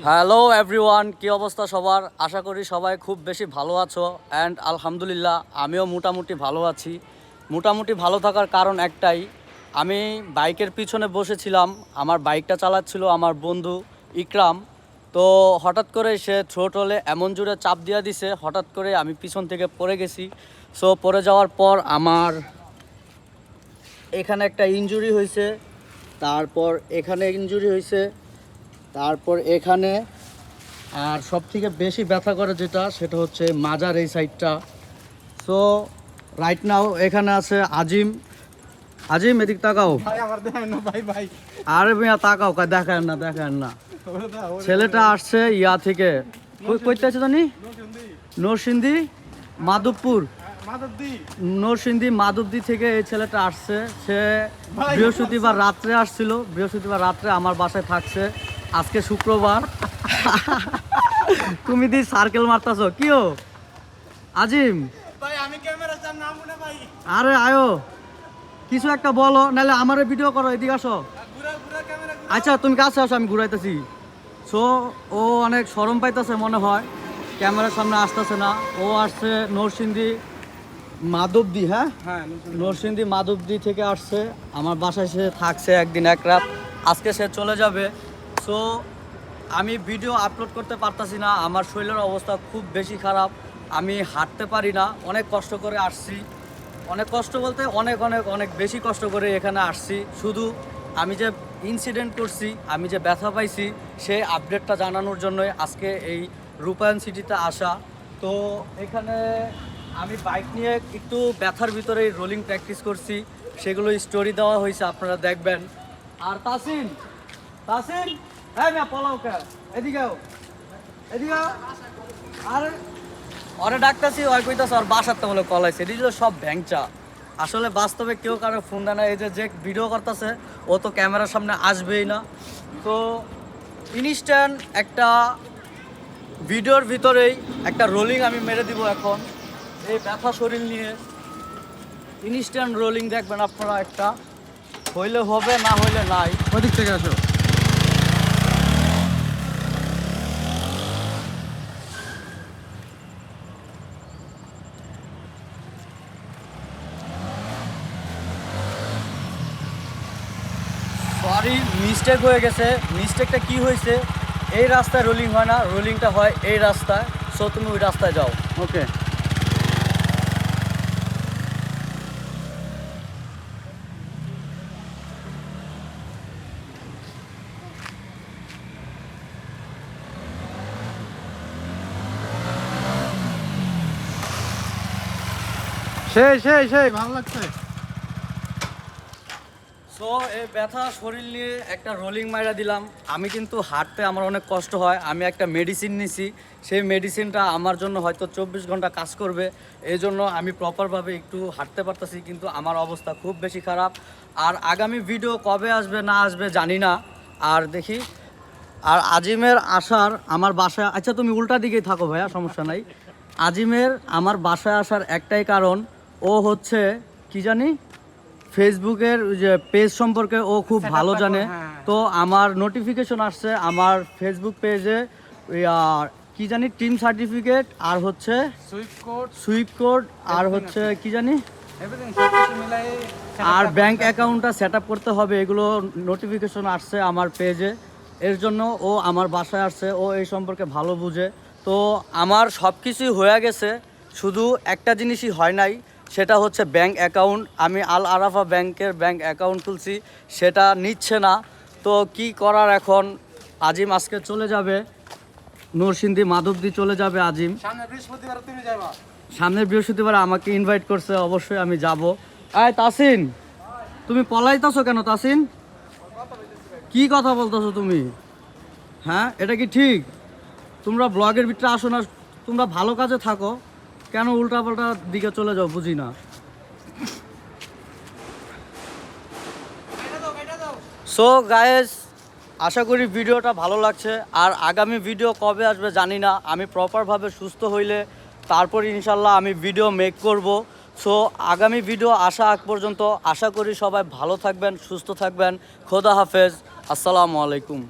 Hello everyone, কি অবস্থা সবার? আশা করি সবাই খুব বেশি ভালো আছো। অ্যান্ড আলহামদুলিল্লাহ আমিও মোটামুটি ভালো আছি। মোটামুটি ভালো থাকার কারণ একটাই, আমি বাইকের পিছনে বসেছিলাম, আমার বাইকটা চালাচ্ছিল আমার বন্ধু ইকরাম। তো হঠাৎ করে সে থ্রোটলে এমন জোরে চাপ দিয়ে দিছে, হঠাৎ করে আমি পিছন থেকে পড়ে গেছি। সো পড়ে যাওয়ার পর আমার এখানে একটা ইনজুরি হয়েছে, তারপর এখানে ইনজুরি হয়েছে, তারপর এখানে, আর সব থেকে বেশি ব্যথা করে যেটা সেটা হচ্ছে মাজার এই সাইডটা। সো রাইট নাও এখানে আছে আজিম। আজিম এদিক তাকাও। আরে মিয়া তাকাও, দেখেন না। ছেলেটা আসছে ইয়া থেকে, কইতে আছে জানি নরসিংদী মাধবপুর, নরসিংদী মাধবদী থেকে এই ছেলেটা আসছে। সে বৃহস্পতিবার রাত্রে আসছিল, বৃহস্পতিবার রাত্রে আমার বাসায় থাকছে। আজকে শুক্রবার। তুমি দি সার্কেল মারতাছো কিও আজিম? আরে আয়ো কিছু একটা বলো, নাহলে আমার ভিডিও করো, এদিকে আসো। আচ্ছা তুমি কাছে আসো, আমি ঘুরাইতেছি। সো ও অনেক শরম পাইতেছে মনে হয়, ক্যামেরার সামনে আসতেছে না। ও আসছে নরসিংদী মাধবদী, হ্যাঁ নরসিংদী মাধবদী থেকে আসছে আমার বাসায়। সে থাকছে একদিন এক রাত, আজকে সে চলে যাবে। সো আমি ভিডিও আপলোড করতে পারতাছি না, আমার শরীরের অবস্থা খুব বেশি খারাপ, আমি হাঁটতে পারি না। অনেক কষ্ট করে আসছি, অনেক কষ্ট বলতে অনেক অনেক অনেক বেশি কষ্ট করে এখানে আসছি। শুধু আমি যে ইনসিডেন্ট করছি, আমি যে ব্যথা পাইছি, সেই আপডেটটা জানানোর জন্যই আজকে এই রূপায়ণ সিটিতে আসা। তো এখানে আমি বাইক নিয়ে একটু ব্যথার ভিতরেই রোলিং প্র্যাকটিস করছি, সেগুলো স্টোরি দেওয়া হয়েছে, আপনারা দেখবেন। আর তাসিন, হ্যাঁ না পলাও কে, এদিকেও এদিকেও। আর ওরে ডাকতেছি, ওই কইতাছে ওর বাসাতে বলে কল আইছে। এটি সব ভ্যাংচা, আসলে বাস্তবে কেউ কারো ফোন দেয় না। এই যে ভিডিও করতেছে ও তো ক্যামেরার সামনে আসবেই না। তো ইনস্ট্যান্ট একটা ভিডিওর ভিতরেই একটা রোলিং আমি মেরে দিব এখন, এই ব্যথা শরীর নিয়ে ইনস্ট্যান্ট রোলিং দেখবেন আপনারা। একটা হইলে হবে, না হইলে নাই। ওদিক থেকে আসো। সরি, মিস্টেক হয়ে গেছে। মিস্টেকটা কি হয়েছে, এই রাস্তায় রোলিং হয় না, রোলিংটা হয় এই রাস্তায়। সো তুমি ওই রাস্তায় যাও। ওকে সেই ভালো লাগছে। সো এই ব্যথা শরীর নিয়ে একটা রোলিং মাইরা দিলাম। আমি কিন্তু হাঁটতে আমার অনেক কষ্ট হয়, আমি একটা মেডিসিন নিছি, সেই মেডিসিনটা আমার জন্য হয়তো 24 ঘন্টা কাজ করবে। এই জন্য আমি প্রপারভাবে একটু হাঁটতে পারতেছি, কিন্তু আমার অবস্থা খুব বেশি খারাপ। আর আগামী ভিডিও কবে আসবে না আসবে জানি না। আর দেখি, আর আজিমের আসার আমার বাসায়, আচ্ছা তুমি উল্টা দিকেই থাকো ভাইয়া, সমস্যা নাই। আজিমের আমার বাসায় আসার একটাই কারণ, ও হচ্ছে কি জানি ফেসবুকের যে পেজ সম্পর্কে ও খুব ভালো জানে। তো আমার নোটিফিকেশন আসছে আমার ফেসবুক পেজে কি জানি টিম সার্টিফিকেট, আর হচ্ছে সুইপ কোড, আর হচ্ছে কি জানি, আর ব্যাংক অ্যাকাউন্টটা সেট আপ করতে হবে, এগুলো নোটিফিকেশন আসছে আমার পেজে। এর জন্য ও আমার বাসায় আসছে, ও এই সম্পর্কে ভালো বুঝে। তো আমার সব কিছুই হয়ে গেছে, শুধু একটা জিনিসই হয় নাই, সেটা হচ্ছে ব্যাংক অ্যাকাউন্ট। আমি আল আরাফা ব্যাংকের ব্যাংক অ্যাকাউন্ট খুলছি, সেটা নিচ্ছে না। তো কি করার এখন? আজিম আজকে চলে যাবে নরসিংদী মাধবদী, চলে যাবে আজিম। সামনের বৃহস্পতিবার আমাকে ইনভাইট করছে, অবশ্যই আমি যাব। এই তাসিন, তুমি পলাইতেছো কেন তাসিন? কি কথা বলতেছো তুমি? হ্যাঁ এটা কি ঠিক? তোমরা ব্লগের ভিতরে আসো না, তোমরা ভালো কাজে থাকো, কেন উল্টাপাল্টা দিকে চলে যাও বুঝি না। সো গায়েস, আশা করি ভিডিওটা ভালো লাগছে। আর আগামী ভিডিও কবে আসবে জানি না, আমি প্রপারভাবে সুস্থ হইলে তারপর ইনশাল্লাহ আমি ভিডিও মেক করব। সো আগামী ভিডিও আসা আগ পর্যন্ত আশা করি সবাই ভালো থাকবেন, সুস্থ থাকবেন। খোদা হাফেজ, আসসালামু আলাইকুম।